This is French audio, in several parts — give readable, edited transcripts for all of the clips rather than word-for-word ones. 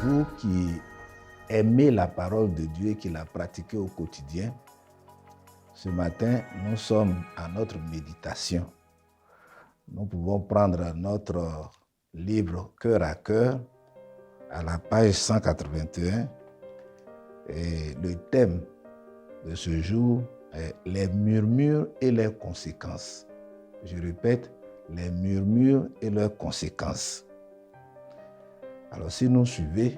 Vous qui aimez la parole de Dieu et qui la pratiquez au quotidien, ce matin, nous sommes à notre méditation. Nous pouvons prendre notre livre Cœur à cœur à la page 181 et le thème de ce jour est les murmures et leurs conséquences. Je répète, les murmures et leurs conséquences. Alors si nous suivons,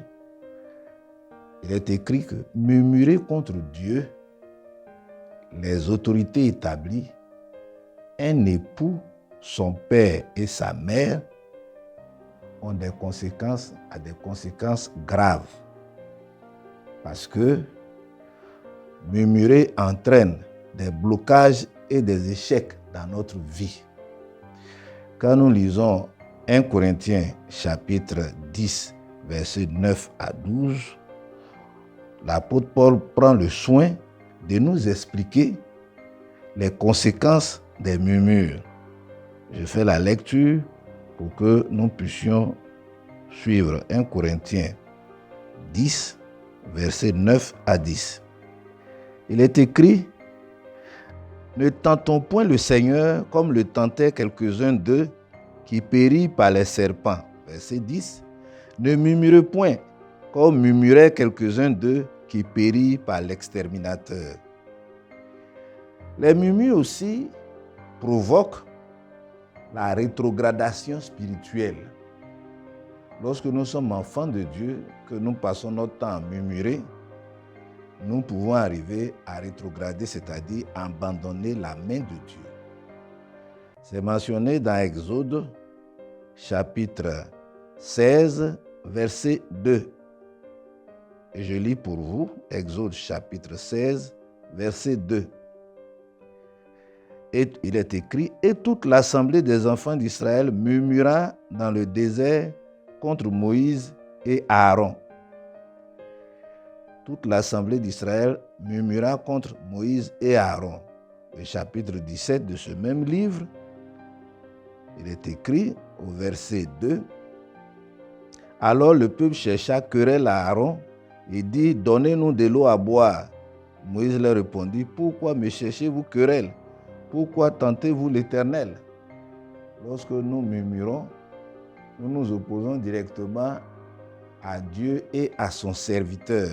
il est écrit que murmurer contre Dieu, les autorités établies, un époux, son père et sa mère ont des conséquences graves. Parce que murmurer entraîne des blocages et des échecs dans notre vie. Quand nous lisons 1 Corinthiens chapitre 10, versets 9 à 12, l'apôtre Paul prend le soin de nous expliquer les conséquences des murmures. Je fais la lecture pour que nous puissions suivre 1 Corinthiens 10, versets 9 à 10. Il est écrit: ne tentons point le Seigneur comme le tentaient quelques-uns d'eux qui périrent par les serpents. Verset 10. Ne murmurez point comme murmuraient quelques-uns d'eux qui périrent par l'exterminateur. Les murmures aussi provoquent la rétrogradation spirituelle. Lorsque nous sommes enfants de Dieu, que nous passons notre temps à murmurer, nous pouvons arriver à rétrograder, c'est-à-dire abandonner la main de Dieu. C'est mentionné dans Exode, chapitre 16, verset 2. Et je lis pour vous, Exode, chapitre 16, verset 2. Et il est écrit: et toute l'assemblée des enfants d'Israël murmura dans le désert contre Moïse et Aaron. Toute l'assemblée d'Israël murmura contre Moïse et Aaron. Le chapitre 17 de ce même livre, il est écrit au verset 2. Alors le peuple chercha querelle à Aaron et dit: donnez-nous de l'eau à boire. Moïse leur répondit: pourquoi me cherchez-vous querelle? Pourquoi tentez-vous l'Éternel? Lorsque nous murmurons, nous nous opposons directement à Dieu et à son serviteur.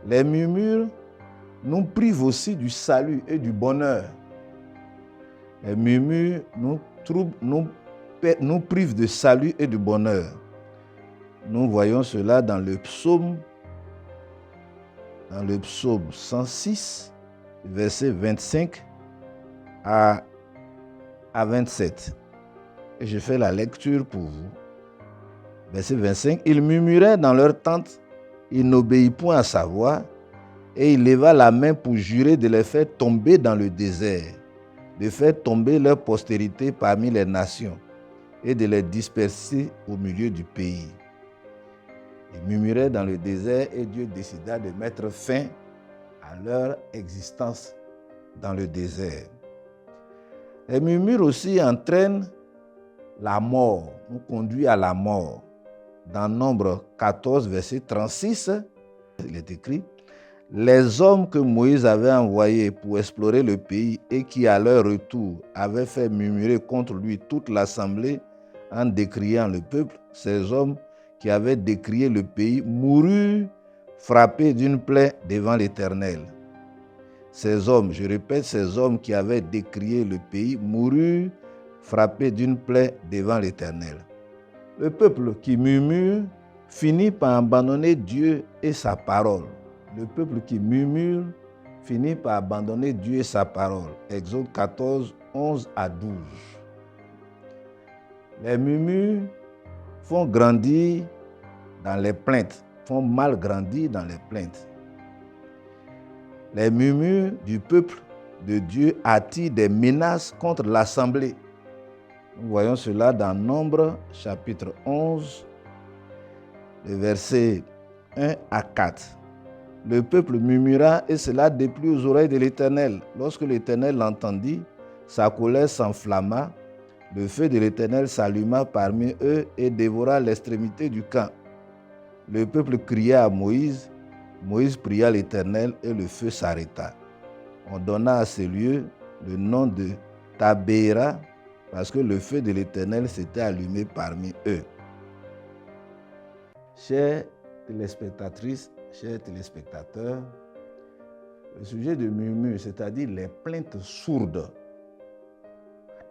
Les murmures nous privent aussi du salut et du bonheur. Les murmures nous privent de salut et du bonheur. Nous voyons cela dans le psaume 106, versets 25 à 27. Et je fais la lecture pour vous. Verset 25. Ils murmuraient dans leur tente, il n'obéit point à sa voix, et il leva la main pour jurer de les faire tomber dans le désert, de faire tomber leur postérité parmi les nations, et de les disperser au milieu du pays. Ils murmuraient dans le désert et Dieu décida de mettre fin à leur existence dans le désert. Les murmures aussi entraînent la mort, nous conduit à la mort. Dans Nombre 14, verset 36, il est écrit: les hommes que Moïse avait envoyés pour explorer le pays et qui, à leur retour, avaient fait murmurer contre lui toute l'assemblée en décriant le peuple, ces hommes qui avaient décrié le pays moururent frappés d'une plaie devant l'Éternel. Ces hommes, je répète, ces hommes qui avaient décrié le pays moururent frappés d'une plaie devant l'Éternel. Le peuple qui murmure finit par abandonner Dieu et sa parole. Le peuple qui murmure finit par abandonner Dieu et sa parole. Exode 14, 11 à 12. Les murmures font grandir dans les plaintes, font mal grandir dans les plaintes. Les murmures du peuple de Dieu attirent des menaces contre l'assemblée. Nous voyons cela dans Nombre, chapitre 11, les versets 1 à 4. Le peuple murmura et cela déplut aux oreilles de l'Éternel. Lorsque l'Éternel l'entendit, sa colère s'enflamma. Le feu de l'Éternel s'alluma parmi eux et dévora l'extrémité du camp. le peuple cria à Moïse. Moïse pria l'Éternel et le feu s'arrêta. On donna à ce lieu le nom de Tabéra parce que le feu de l'Éternel s'était allumé parmi eux. Chères téléspectatrices, chers téléspectateurs, le sujet de murmure, c'est-à-dire les plaintes sourdes,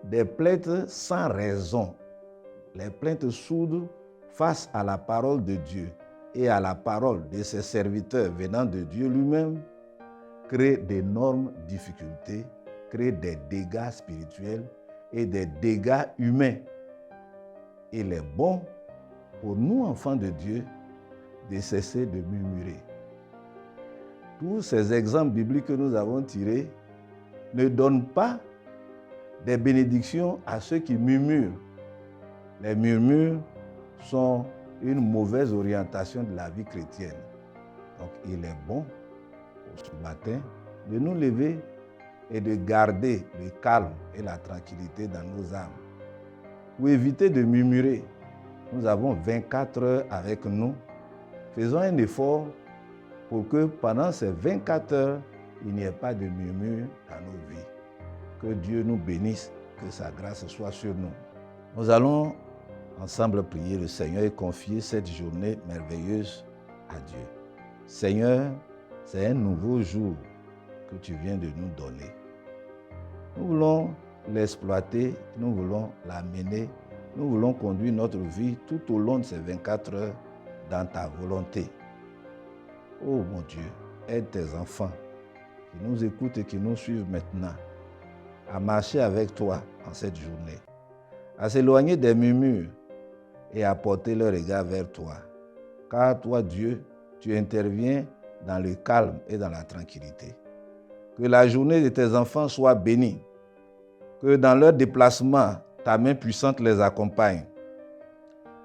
des plaintes sans raison, les plaintes sourdes face à la parole de Dieu et à la parole de ses serviteurs venant de Dieu lui-même, créent d'énormes difficultés, créent des dégâts spirituels et des dégâts humains. Il est bon pour nous, enfants de Dieu, de cesser de murmurer. Tous ces exemples bibliques que nous avons tirés ne donnent pas des bénédictions à ceux qui murmurent. Les murmures sont une mauvaise orientation de la vie chrétienne. Donc il est bon ce matin de nous lever et de garder le calme et la tranquillité dans nos âmes. Pour éviter de murmurer, nous avons 24 heures avec nous. Faisons un effort pour que pendant ces 24 heures, il n'y ait pas de murmure dans nos vies. Que Dieu nous bénisse, que sa grâce soit sur nous. Nous allons ensemble prier le Seigneur et confier cette journée merveilleuse à Dieu. Seigneur, c'est un nouveau jour que tu viens de nous donner. Nous voulons l'exploiter, nous voulons l'amener, nous voulons conduire notre vie tout au long de ces 24 heures dans ta volonté. Oh mon Dieu, aide tes enfants qui nous écoutent et qui nous suivent maintenant à marcher avec toi en cette journée, à s'éloigner des murmures et à porter leur regard vers toi. Car toi, Dieu, tu interviens dans le calme et dans la tranquillité. Que la journée de tes enfants soit bénie. Que dans leur déplacement, ta main puissante les accompagne.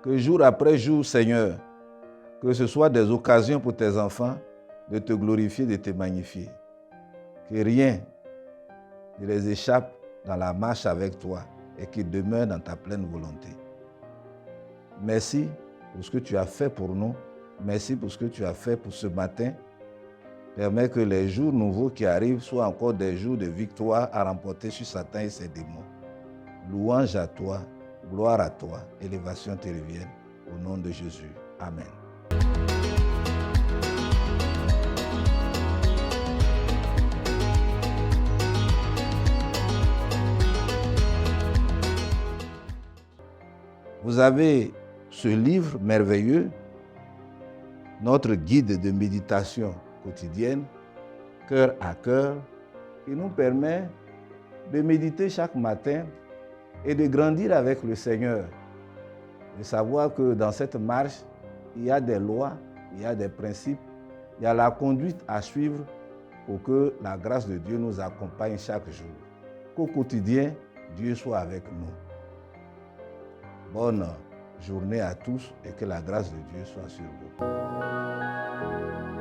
Que jour après jour, Seigneur, que ce soit des occasions pour tes enfants de te glorifier, de te magnifier. Que rien ne les échappe dans la marche avec toi et qu'ils demeurent dans ta pleine volonté. Merci pour ce que tu as fait pour nous. Merci pour ce que tu as fait pour ce matin. Permets que les jours nouveaux qui arrivent soient encore des jours de victoire à remporter sur Satan et ses démons. Louange à toi, gloire à toi, élévation te revienne. Au nom de Jésus. Amen. Vous avez ce livre merveilleux, notre guide de méditation quotidienne, cœur à cœur, qui nous permet de méditer chaque matin et de grandir avec le Seigneur. De savoir que dans cette marche, il y a des lois, il y a des principes, il y a la conduite à suivre pour que la grâce de Dieu nous accompagne chaque jour. Qu'au quotidien, Dieu soit avec nous. Bonne journée à tous et que la grâce de Dieu soit sur vous.